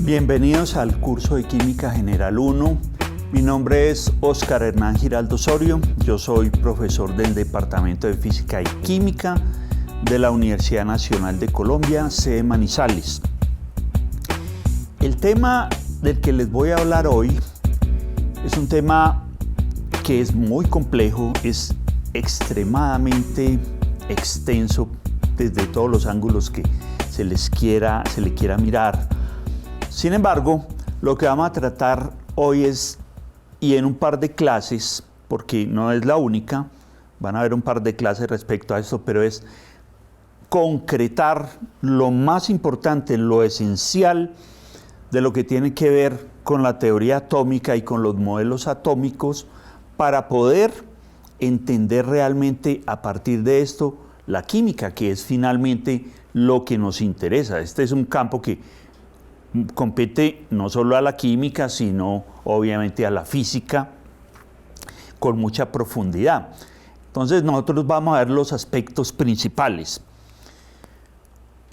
Bienvenidos al curso de Química General 1. Mi nombre es Óscar Hernán Giraldo Osorio. Yo soy profesor del Departamento de Física y Química de la Universidad Nacional de Colombia, sede Manizales. El tema del que les voy a hablar hoy es un tema que es muy complejo, es extremadamente extenso desde todos los ángulos que se le quiera mirar. Sin embargo, lo que vamos a tratar hoy es, y en un par de clases, porque no es la única, van a haber un par de clases respecto a esto, pero es concretar lo más importante, lo esencial de lo que tiene que ver con la teoría atómica y con los modelos atómicos para poder entender realmente a partir de esto la química, que es finalmente lo que nos interesa. Este es un campo que compete no solo a la química, sino obviamente a la física con mucha profundidad. Entonces nosotros vamos a ver los aspectos principales.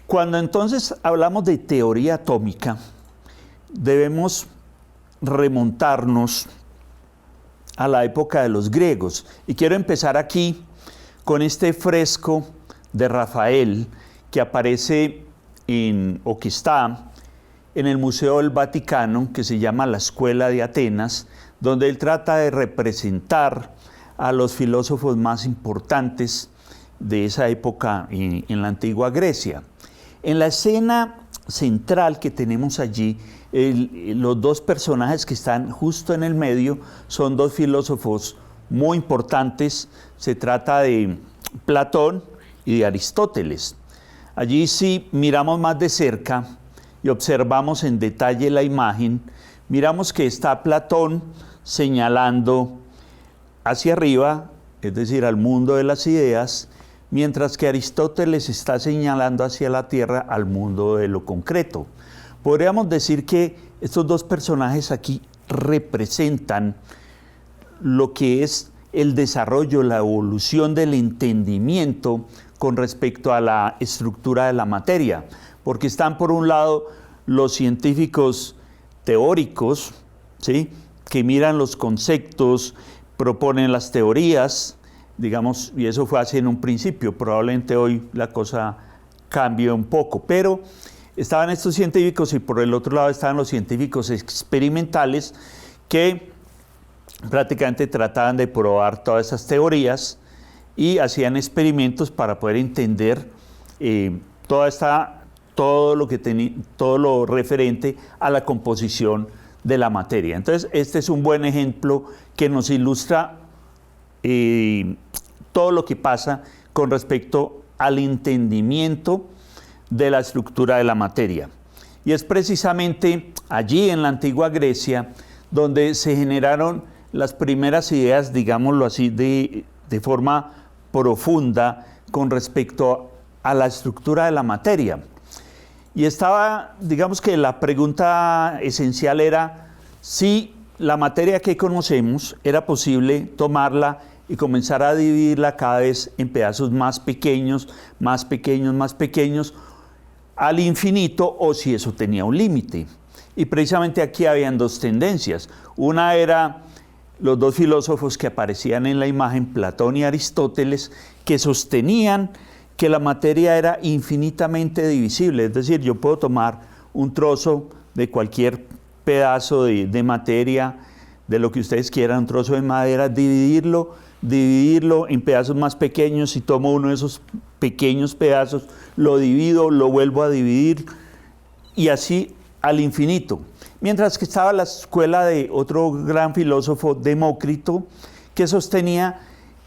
Cuando entonces hablamos de teoría atómica, debemos remontarnos a la época de los griegos. Y quiero empezar aquí con este fresco de Rafael que aparece o que está en el Museo del Vaticano, que se llama La Escuela de Atenas, donde él trata de representar a los filósofos más importantes de esa época en la antigua Grecia. En la escena central que tenemos allí, los dos personajes que están justo en el medio son dos filósofos muy importantes. Se trata de Platón y de Aristóteles. Allí, si miramos más de cerca y observamos en detalle la imagen, miramos que está Platón señalando hacia arriba, es decir, al mundo de las ideas, mientras que Aristóteles está señalando hacia la tierra, al mundo de lo concreto. Podríamos decir que estos dos personajes aquí representan lo que es el desarrollo, la evolución del entendimiento con respecto a la estructura de la materia, porque están por un lado los científicos teóricos, ¿sí?, que miran los conceptos, proponen las teorías, digamos, y eso fue así en un principio. Probablemente hoy la cosa cambie un poco, pero estaban estos científicos y por el otro lado estaban los científicos experimentales que prácticamente trataban de probar todas esas teorías y hacían experimentos para poder entender todo lo referente a la composición de la materia. Entonces, este es un buen ejemplo que nos ilustra todo lo que pasa con respecto al entendimiento de la estructura de la materia. Y es precisamente allí en la antigua Grecia donde se generaron las primeras ideas, digámoslo así, de forma profunda con respecto a la estructura de la materia. Y estaba, digamos que la pregunta esencial era si la materia que conocemos era posible tomarla y comenzar a dividirla cada vez en pedazos más pequeños, más pequeños, más pequeños, al infinito, o si eso tenía un límite. Y precisamente aquí habían dos tendencias. Una era los dos filósofos que aparecían en la imagen, Platón y Aristóteles, que sostenían que la materia era infinitamente divisible. Es decir, yo puedo tomar un trozo de cualquier pedazo de materia, de lo que ustedes quieran, un trozo de madera, dividirlo en pedazos más pequeños, y tomo uno de esos pequeños pedazos, lo divido, lo vuelvo a dividir, y así al infinito. Mientras que estaba la escuela de otro gran filósofo, Demócrito, que sostenía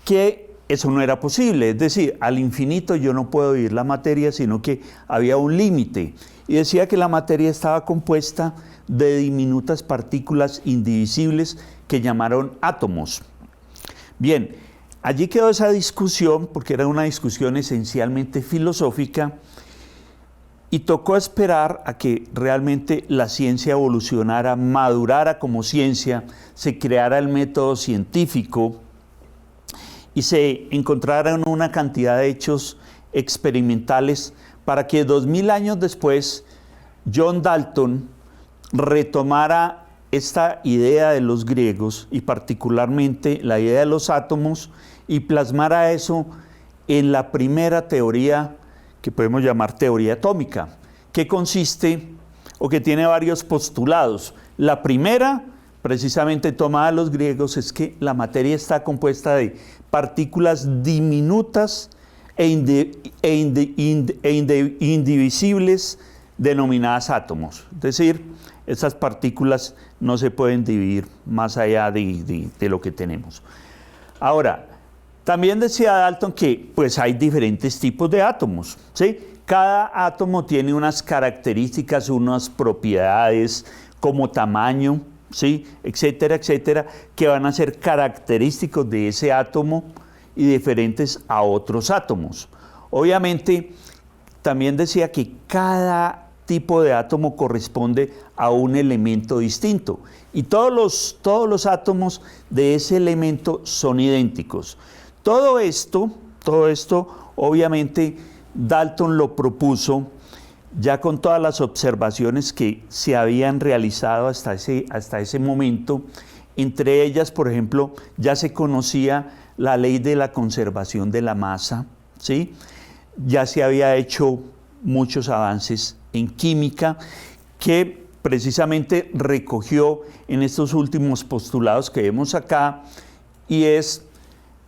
que eso no era posible. Es decir, al infinito yo no puedo dividir la materia, sino que había un límite. Y decía que la materia estaba compuesta de diminutas partículas indivisibles que llamaron átomos. Bien, allí quedó esa discusión, porque era una discusión esencialmente filosófica, y tocó esperar a que realmente la ciencia evolucionara, madurara como ciencia, se creara el método científico y se encontraran una cantidad de hechos experimentales para que 2000 años después John Dalton retomara esta idea de los griegos y particularmente la idea de los átomos y plasmara eso en la primera teoría que podemos llamar teoría atómica, que consiste o que tiene varios postulados. La primera, precisamente tomada de los griegos, es que la materia está compuesta de partículas diminutas e indivisibles denominadas átomos. Es decir, estas partículas no se pueden dividir más allá de lo que tenemos. Ahora, también decía Dalton que pues hay diferentes tipos de átomos, ¿sí? Cada átomo tiene unas características, unas propiedades como tamaño, ¿sí? Etcétera, etcétera, que van a ser característicos de ese átomo y diferentes a otros átomos. Obviamente, también decía que cada tipo de átomo corresponde a un elemento distinto y todos los átomos de ese elemento son idénticos. Todo esto, obviamente, Dalton lo propuso ya con todas las observaciones que se habían realizado hasta ese momento. Entre ellas, por ejemplo, ya se conocía la ley de la conservación de la masa, ¿sí? Ya se había hecho muchos avances en química que precisamente recogió en estos últimos postulados que vemos acá, y es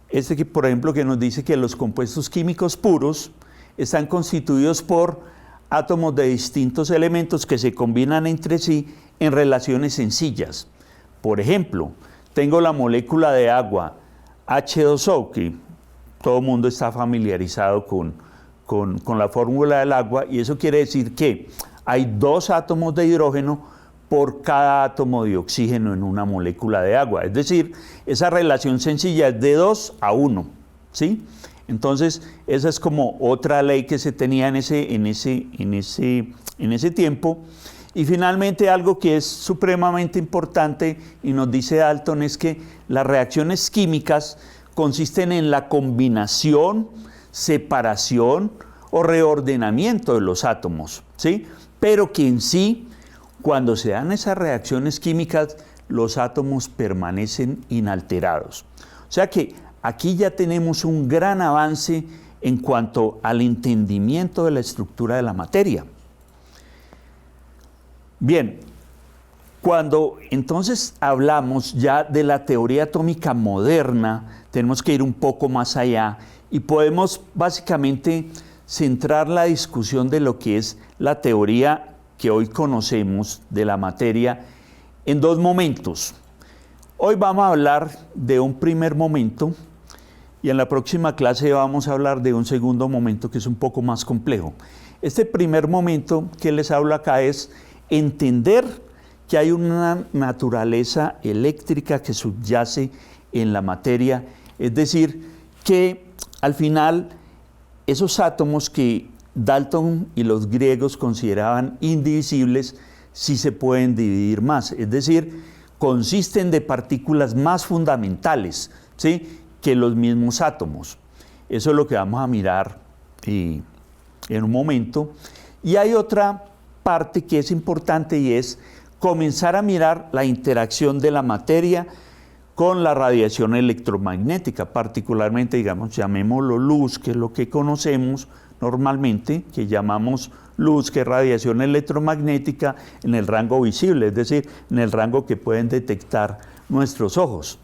este que, por ejemplo, que nos dice que los compuestos químicos puros están constituidos por átomos de distintos elementos que se combinan entre sí en relaciones sencillas. Por ejemplo, tengo la molécula de agua H2O, que todo el mundo está familiarizado con la fórmula del agua, y eso quiere decir que hay 2 átomos de hidrógeno por cada átomo de oxígeno en una molécula de agua. Es decir, esa relación sencilla es de 2 a 1, ¿sí? Entonces, esa es como otra ley que se tenía en ese tiempo. Y finalmente, algo que es supremamente importante y nos dice Dalton es que las reacciones químicas consisten en la combinación, separación o reordenamiento de los átomos, ¿sí? Pero que en sí, cuando se dan esas reacciones químicas, los átomos permanecen inalterados. O sea que aquí ya tenemos un gran avance en cuanto al entendimiento de la estructura de la materia. Bien, cuando entonces hablamos ya de la teoría atómica moderna, tenemos que ir un poco más allá y podemos básicamente centrar la discusión de lo que es la teoría que hoy conocemos de la materia en 2 momentos. Hoy vamos a hablar de un primer momento y en la próxima clase vamos a hablar de un segundo momento que es un poco más complejo. Este primer momento que les hablo acá es entender que hay una naturaleza eléctrica que subyace en la materia, es decir, que al final esos átomos que Dalton y los griegos consideraban indivisibles sí se pueden dividir más, es decir, consisten de partículas más fundamentales, ¿sí?, que los mismos átomos. Eso es lo que vamos a mirar en un momento. Y hay otra parte que es importante y es comenzar a mirar la interacción de la materia con la radiación electromagnética, particularmente, digamos, llamémoslo luz, que es lo que conocemos normalmente, que llamamos luz, que es radiación electromagnética en el rango visible, es decir, en el rango que pueden detectar nuestros ojos.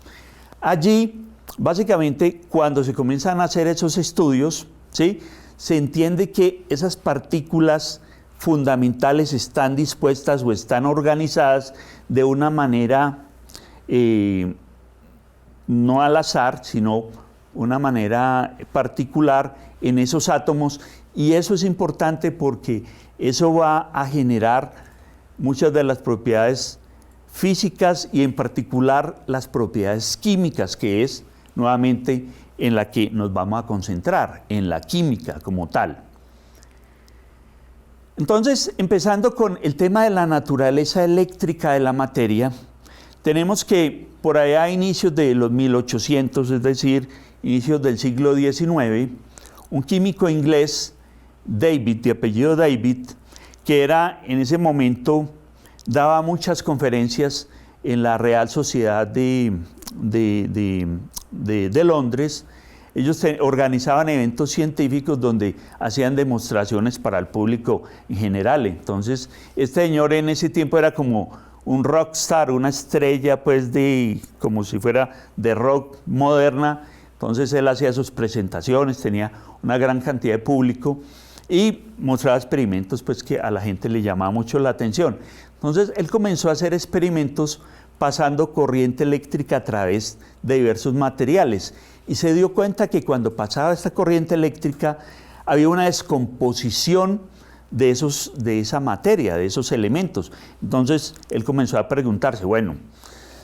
Allí, básicamente, cuando se comienzan a hacer esos estudios, ¿sí?, se entiende que esas partículas fundamentales están dispuestas o están organizadas de una manera no al azar, sino una manera particular en esos átomos, y eso es importante porque eso va a generar muchas de las propiedades físicas y en particular las propiedades químicas, que es nuevamente en la que nos vamos a concentrar, en la química como tal. Entonces, empezando con el tema de la naturaleza eléctrica de la materia, tenemos que por allá a inicios de los 1800, es decir, inicios del siglo XIX, un químico inglés, David, de apellido David, que era en ese momento daba muchas conferencias en la Real Sociedad de Londres. Ellos organizaban eventos científicos donde hacían demostraciones para el público en general. Entonces, este señor en ese tiempo era como un rockstar, una estrella, pues, como si fuera de rock moderna. Entonces, él hacía sus presentaciones, tenía una gran cantidad de público y mostraba experimentos, pues, que a la gente le llamaba mucho la atención. Entonces, él comenzó a hacer experimentos pasando corriente eléctrica a través de diversos materiales y se dio cuenta que cuando pasaba esta corriente eléctrica había una descomposición de esa materia, de esos elementos. Entonces él comenzó a preguntarse, bueno,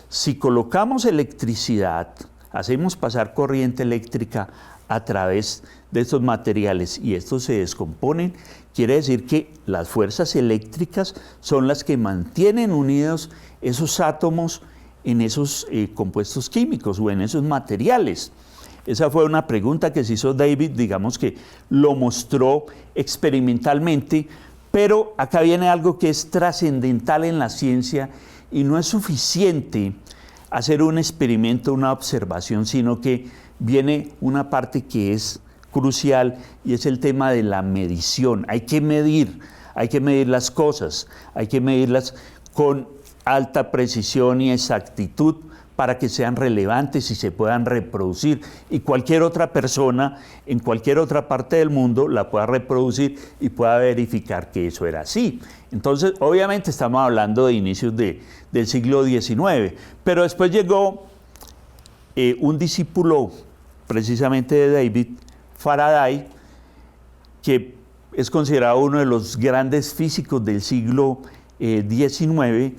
si colocamos electricidad, hacemos pasar corriente eléctrica a través de estos materiales y estos se descomponen, quiere decir que las fuerzas eléctricas son las que mantienen unidos esos átomos en esos compuestos químicos o en esos materiales. Esa fue una pregunta que se hizo David, digamos que lo mostró experimentalmente, pero acá viene algo que es trascendental en la ciencia y no es suficiente hacer un experimento, una observación, sino que viene una parte que es crucial y es el tema de la medición. Hay que medir las cosas, hay que medirlas con alta precisión y exactitud para que sean relevantes y se puedan reproducir y cualquier otra persona en cualquier otra parte del mundo la pueda reproducir y pueda verificar que eso era así. Entonces, obviamente estamos hablando de inicios del siglo XIX, pero después llegó un discípulo precisamente de David, Faraday, que es considerado uno de los grandes físicos del siglo XIX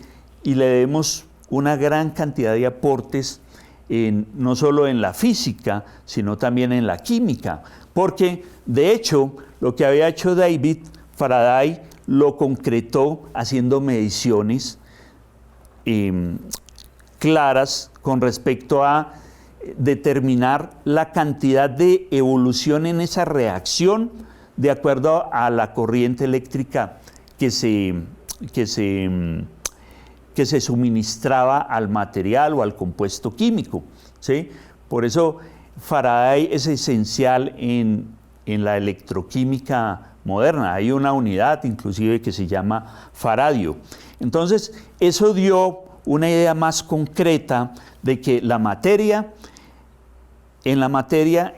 y le debemos una gran cantidad de aportes, no solo en la física, sino también en la química, porque de hecho lo que había hecho David Faraday lo concretó haciendo mediciones claras con respecto a determinar la cantidad de evolución en esa reacción de acuerdo a la corriente eléctrica que se suministraba al material o al compuesto químico, ¿sí? Por eso Faraday es esencial en la electroquímica moderna. Hay una unidad inclusive que se llama faradio. Entonces, eso dio una idea más concreta de que en la materia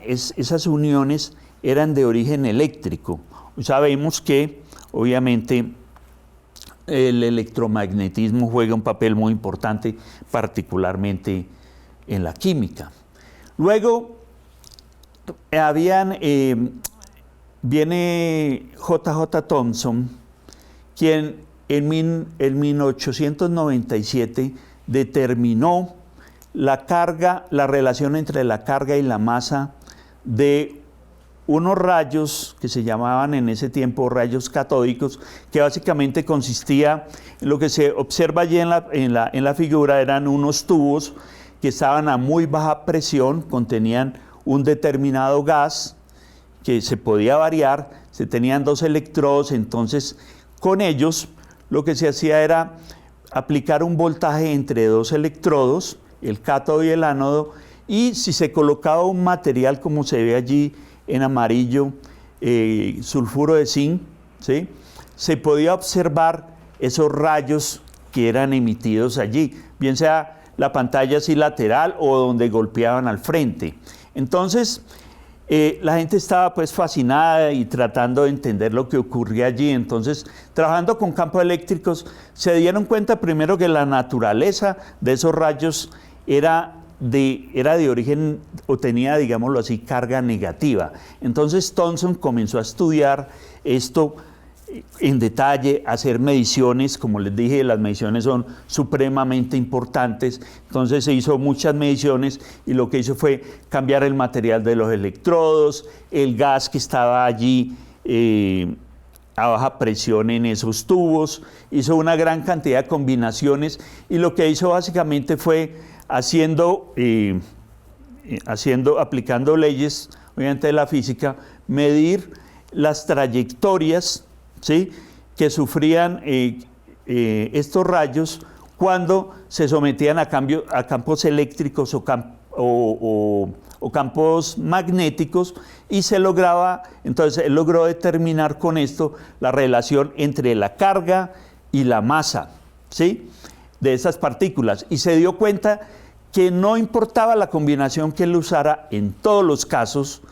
esas uniones eran de origen eléctrico. Sabemos que, obviamente, el electromagnetismo juega un papel muy importante, particularmente en la química. Luego, viene J.J. Thomson, quien en 1897 determinó la relación entre la carga y la masa de unos rayos que se llamaban en ese tiempo rayos catódicos, que básicamente consistía en lo que se observa allí en la figura, eran unos tubos que estaban a muy baja presión, contenían un determinado gas que se podía variar, se tenían dos electrodos, entonces con ellos lo que se hacía era aplicar un voltaje entre dos electrodos, el cátodo y el ánodo, y si se colocaba un material como se ve allí en amarillo, sulfuro de zinc, ¿sí?, se podía observar esos rayos que eran emitidos allí, bien sea la pantalla así lateral o donde golpeaban al frente. Entonces, la gente estaba pues fascinada y tratando de entender lo que ocurría allí. Entonces, trabajando con campos eléctricos, se dieron cuenta primero que la naturaleza de esos rayos era de origen, o tenía, digámoslo así, carga negativa. Entonces Thomson comenzó a estudiar esto en detalle, a hacer mediciones. Como les dije, las mediciones son supremamente importantes. Entonces se hizo muchas mediciones y lo que hizo fue cambiar el material de los electrodos, el gas que estaba allí a baja presión en esos tubos, hizo una gran cantidad de combinaciones y lo que hizo básicamente fue aplicando leyes, obviamente de la física, medir las trayectorias, ¿sí?, que sufrían estos rayos cuando se sometían a campos eléctricos o campos magnéticos, y se lograba, entonces él logró determinar con esto la relación entre la carga y la masa, ¿sí?, de esas partículas, y se dio cuenta que no importaba la combinación que él usara, en todos los casos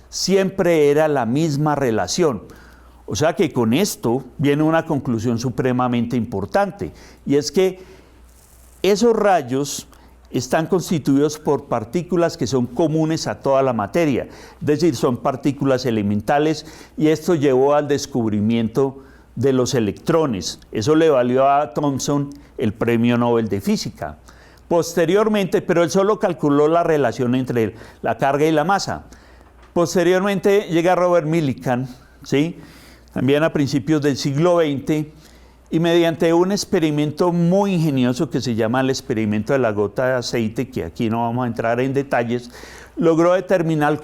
siempre era la misma relación. O sea que con esto viene una conclusión supremamente importante, y es que esos rayos están constituidos por partículas que son comunes a toda la materia, es decir, son partículas elementales, y esto llevó al descubrimiento de los electrones. Eso le valió a Thomson el Premio Nobel de Física. Posteriormente, pero él solo calculó la relación entre la carga y la masa. Posteriormente llega Robert Millikan, ¿sí?, también a principios del siglo XX, y mediante un experimento muy ingenioso que se llama el experimento de la gota de aceite, que aquí no vamos a entrar en detalles, logró determinar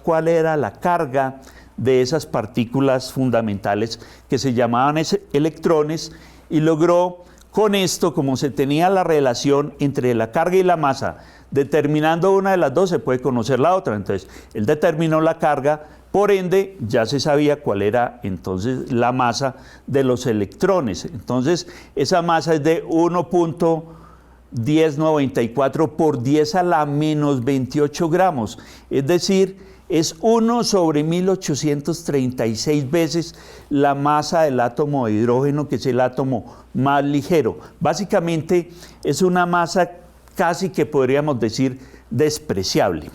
cuál era la carga de esas partículas fundamentales que se llamaban electrones, y logró con esto, como se tenía la relación entre la carga y la masa, determinando una de las dos se puede conocer la otra. Entonces él determinó la carga, por ende ya se sabía cuál era entonces la masa de los electrones. Entonces esa masa es de 1.1094 por 10 a la menos 28 gramos, es decir, es 1 sobre 1836 veces la masa del átomo de hidrógeno, que es el átomo más ligero. Básicamente es una masa casi que podríamos decir despreciable.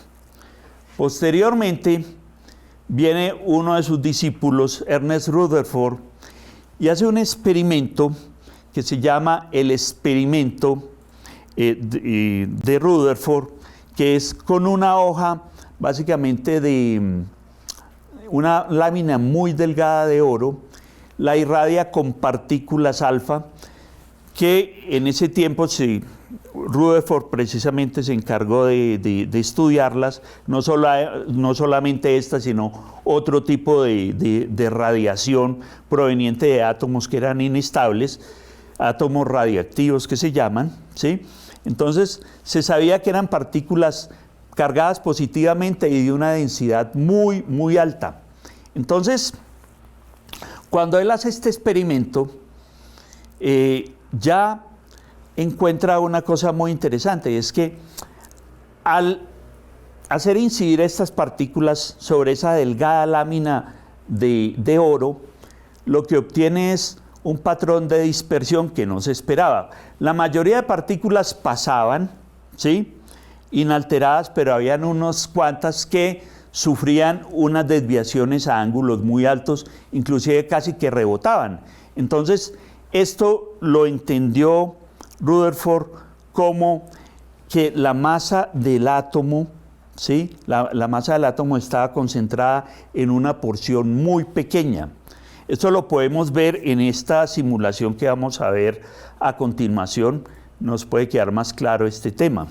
Posteriormente viene uno de sus discípulos, Ernest Rutherford, y hace un experimento que se llama el experimento de Rutherford, que es con una hoja básicamente de una lámina muy delgada de oro, la irradia con partículas alfa, que en ese tiempo Rutherford precisamente se encargó de estudiarlas, no solamente estas, sino otro tipo de radiación proveniente de átomos que eran inestables, átomos radiactivos que se llaman, ¿sí? Entonces se sabía que eran partículas cargadas positivamente y de una densidad muy, muy alta. Entonces, cuando él hace este experimento, ya encuentra una cosa muy interesante, y es que al hacer incidir estas partículas sobre esa delgada lámina de oro, lo que obtiene es un patrón de dispersión que no se esperaba. La mayoría de partículas pasaban, ¿sí?, inalteradas, pero habían unas cuantas que sufrían unas desviaciones a ángulos muy altos, inclusive casi que rebotaban. Entonces, esto lo entendió Rutherford como que la masa del átomo, ¿sí?, la masa del átomo estaba concentrada en una porción muy pequeña. Esto lo podemos ver en esta simulación que vamos a ver a continuación. Nos puede quedar más claro este tema.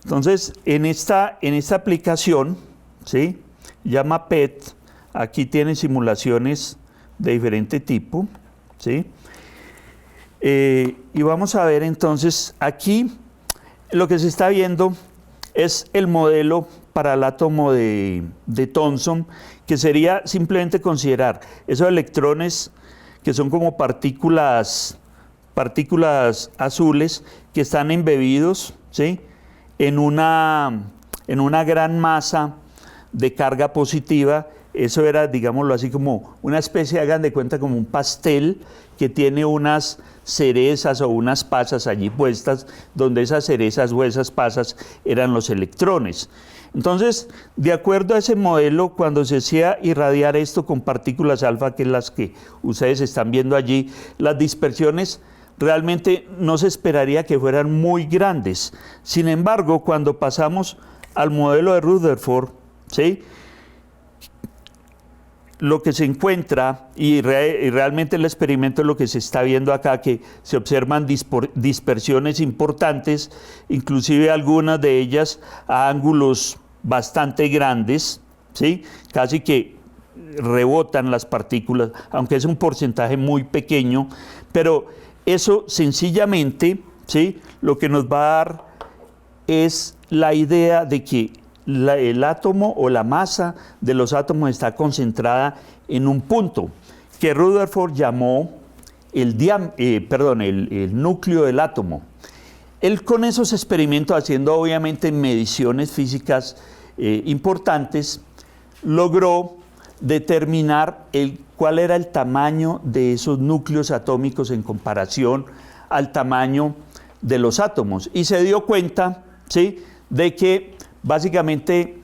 Entonces, en esta aplicación, ¿sí?, llama PET, aquí tiene simulaciones de diferente tipo, ¿sí? Y vamos a ver entonces, aquí lo que se está viendo es el modelo para el átomo de Thomson, que sería simplemente considerar esos electrones que son como partículas azules que están embebidos, ¿sí?, en una gran masa de carga positiva. Eso era, digámoslo así, como una especie, hagan de cuenta, como un pastel que tiene unas cerezas o unas pasas allí puestas, donde esas cerezas o esas pasas eran los electrones. Entonces, de acuerdo a ese modelo, cuando se hacía irradiar esto con partículas alfa, que es las que ustedes están viendo allí, las dispersiones realmente no se esperaría que fueran muy grandes. Sin embargo, cuando pasamos al modelo de Rutherford, ¿sí?, lo que se encuentra, y realmente el experimento es lo que se está viendo acá, que se observan dispersiones importantes, inclusive algunas de ellas a ángulos bastante grandes, ¿sí? Casi que rebotan las partículas, aunque es un porcentaje muy pequeño, pero eso sencillamente, ¿sí?, lo que nos va a dar es la idea de que el átomo o la masa de los átomos está concentrada en un punto que Rutherford llamó el núcleo del átomo. Él, con esos experimentos, haciendo obviamente mediciones físicas importantes, logró determinar cuál era el tamaño de esos núcleos atómicos en comparación al tamaño de los átomos, y se dio cuenta, ¿sí?, de que básicamente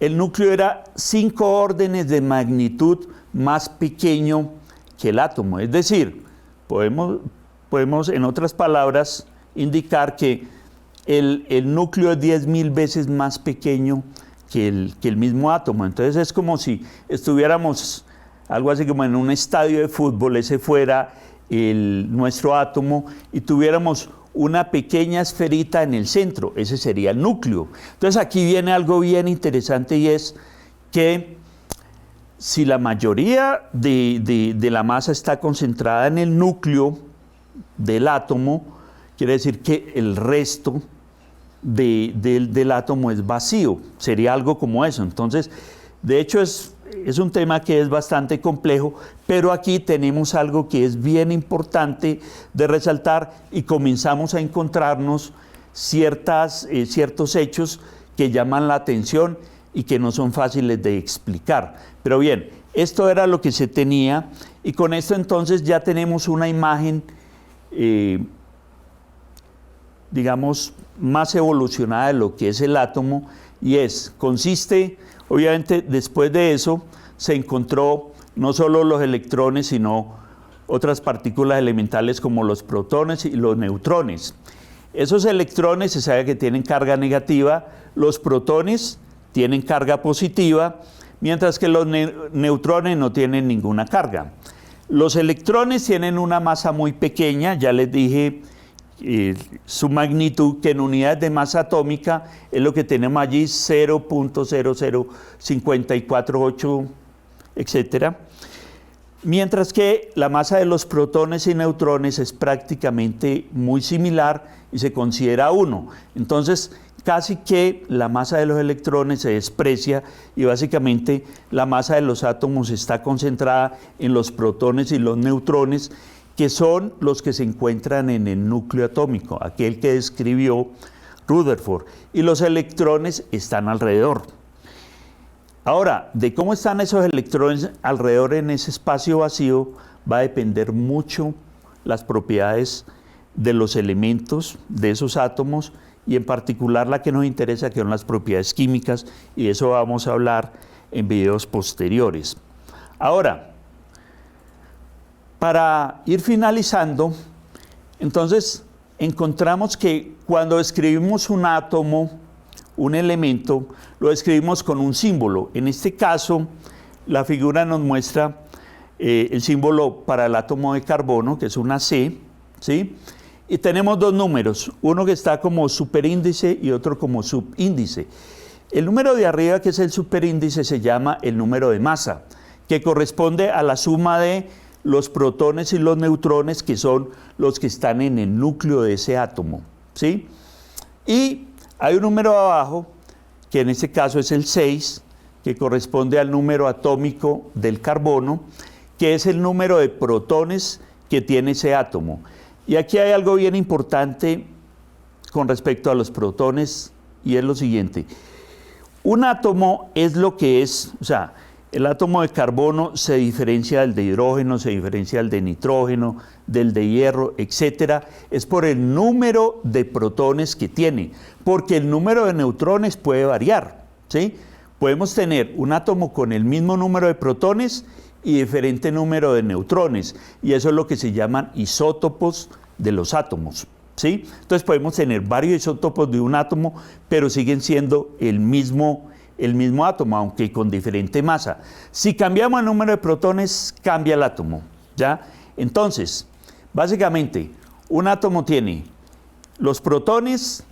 el núcleo era 5 órdenes de magnitud más pequeño que el átomo. Es decir, podemos en otras palabras indicar que el núcleo es 10.000 veces más pequeño que el mismo átomo. Entonces es como si estuviéramos algo así como en un estadio de fútbol, ese fuera nuestro átomo, y tuviéramos una pequeña esferita en el centro, ese sería el núcleo. Entonces aquí viene algo bien interesante, y es que si la mayoría de la masa está concentrada en el núcleo del átomo, quiere decir que el resto del átomo es vacío, sería algo como eso. Entonces, de hecho es un tema que es bastante complejo, pero aquí tenemos algo que es bien importante de resaltar, y comenzamos a encontrarnos ciertos hechos que llaman la atención y que no son fáciles de explicar. Pero bien, esto era lo que se tenía, y con esto entonces ya tenemos una imagen, digamos, más evolucionada de lo que es el átomo, y consiste, obviamente, después de eso se encontró no solo los electrones, sino otras partículas elementales como los protones y los neutrones. Esos electrones se sabe que tienen carga negativa, los protones tienen carga positiva, mientras que los neutrones no tienen ninguna carga. Los electrones tienen una masa muy pequeña, ya les dije su magnitud, que en unidades de masa atómica es lo que tenemos allí, 0.00548, etcétera. Mientras que la masa de los protones y neutrones es prácticamente muy similar y se considera 1. Entonces, casi que la masa de los electrones se desprecia, y básicamente la masa de los átomos está concentrada en los protones y los neutrones, que son los que se encuentran en el núcleo atómico, aquel que describió Rutherford, y los electrones están alrededor. Ahora, de cómo están esos electrones alrededor en ese espacio vacío va a depender mucho las propiedades de los elementos de esos átomos, y en particular la que nos interesa, que son las propiedades químicas, y de eso vamos a hablar en videos posteriores. Ahora, para ir finalizando, entonces encontramos que cuando escribimos un átomo, un elemento, lo escribimos con un símbolo. En este caso, la figura nos muestra el símbolo para el átomo de carbono, que es una C, ¿sí? Y tenemos dos números, uno que está como superíndice y otro como subíndice. El número de arriba, que es el superíndice, se llama el número de masa, que corresponde a la suma de los protones y los neutrones, que son los que están en el núcleo de ese átomo, ¿sí? Y hay un número abajo, que en este caso es el 6, que corresponde al número atómico del carbono, que es el número de protones que tiene ese átomo. Y aquí hay algo bien importante con respecto a los protones, y es lo siguiente. Un átomo es lo que es, o sea, el átomo de carbono se diferencia del de hidrógeno, se diferencia del de nitrógeno, del de hierro, etcétera, es por el número de protones que tiene, porque el número de neutrones puede variar, ¿sí? Podemos tener un átomo con el mismo número de protones y diferente número de neutrones, y eso es lo que se llaman isótopos de los átomos, ¿sí? Entonces podemos tener varios isótopos de un átomo, pero siguen siendo el mismo átomo, aunque con diferente masa. Si cambiamos el número de protones, cambia el átomo, ¿ya? Entonces, básicamente, un átomo tiene los protones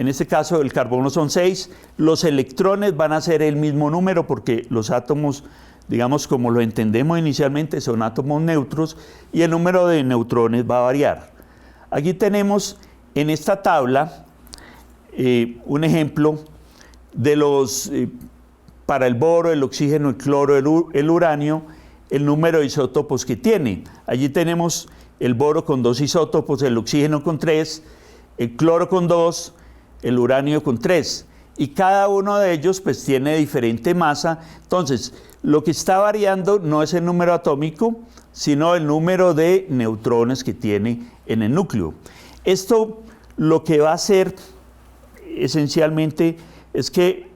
En este caso el carbono son 6, los electrones van a ser el mismo número porque los átomos, digamos como lo entendemos inicialmente, son átomos neutros y el número de neutrones va a variar. Aquí tenemos en esta tabla un ejemplo de los, para el boro, el oxígeno, el cloro, el uranio, el número de isótopos que tiene. Allí tenemos el boro con 2 isótopos, el oxígeno con 3, el cloro con 2, el uranio con 3. Y cada uno de ellos pues tiene diferente masa. Entonces, lo que está variando no es el número atómico, sino el número de neutrones que tiene en el núcleo. Esto lo que va a hacer esencialmente es que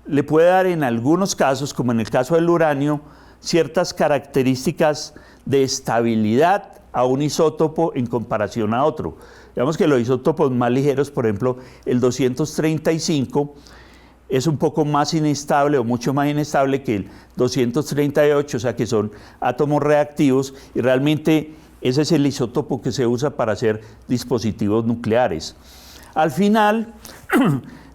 le puede dar en algunos casos, como en el caso del uranio, ciertas características de estabilidad a un isótopo en comparación a otro. Digamos que los isótopos más ligeros, por ejemplo, el 235, es un poco más inestable o mucho más inestable que el 238, o sea que son átomos reactivos y realmente ese es el isótopo que se usa para hacer dispositivos nucleares. Al final,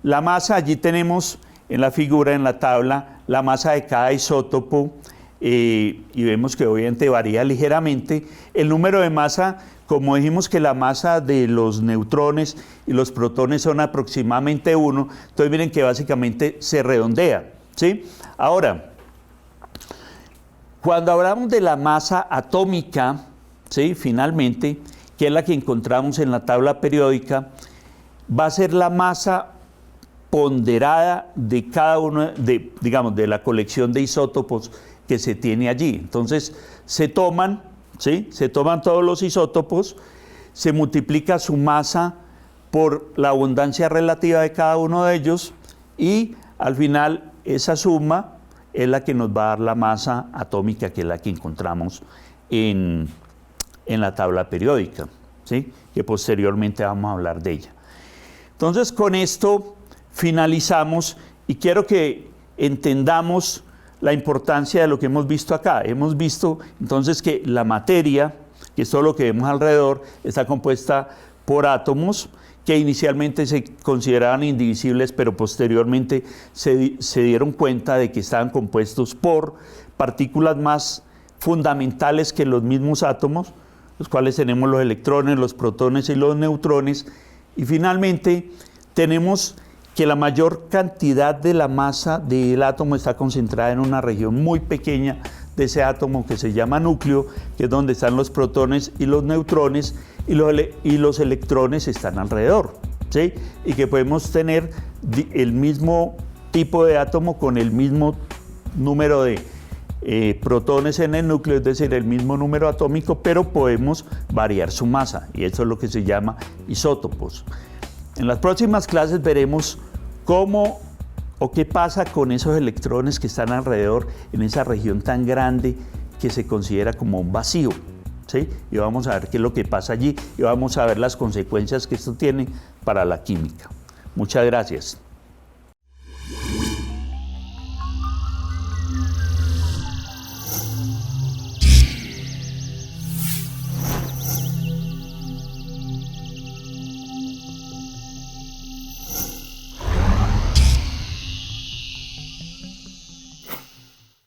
la masa, allí tenemos en la figura, en la tabla, la masa de cada isótopo y vemos que obviamente varía ligeramente. El número de masa, como dijimos que la masa de los neutrones y los protones son aproximadamente 1, entonces miren que básicamente se redondea, ¿sí? Ahora, cuando hablamos de la masa atómica, ¿sí? Finalmente, que es la que encontramos en la tabla periódica, va a ser la masa ponderada de cada uno, digamos, de la colección de isótopos que se tiene allí. Entonces, se toman, ¿sí? Se toman todos los isótopos, se multiplica su masa por la abundancia relativa de cada uno de ellos y al final esa suma es la que nos va a dar la masa atómica, que es la que encontramos en la tabla periódica, ¿sí? Que posteriormente vamos a hablar de ella. Entonces, con esto finalizamos y quiero que entendamos la importancia de lo que hemos visto acá. Hemos visto entonces que la materia, que es todo lo que vemos alrededor, está compuesta por átomos que inicialmente se consideraban indivisibles, pero posteriormente se dieron cuenta de que estaban compuestos por partículas más fundamentales que los mismos átomos, los cuales tenemos los electrones, los protones y los neutrones. Y finalmente tenemos que la mayor cantidad de la masa del átomo está concentrada en una región muy pequeña de ese átomo que se llama núcleo, que es donde están los protones y los neutrones, y los electrones están alrededor, ¿sí? Y que podemos tener el mismo tipo de átomo con el mismo número de protones en el núcleo, es decir, el mismo número atómico, pero podemos variar su masa, y eso es lo que se llama isótopos. En las próximas clases veremos cómo o qué pasa con esos electrones que están alrededor en esa región tan grande que se considera como un vacío, ¿sí? Y vamos a ver qué es lo que pasa allí y vamos a ver las consecuencias que esto tiene para la química. Muchas gracias.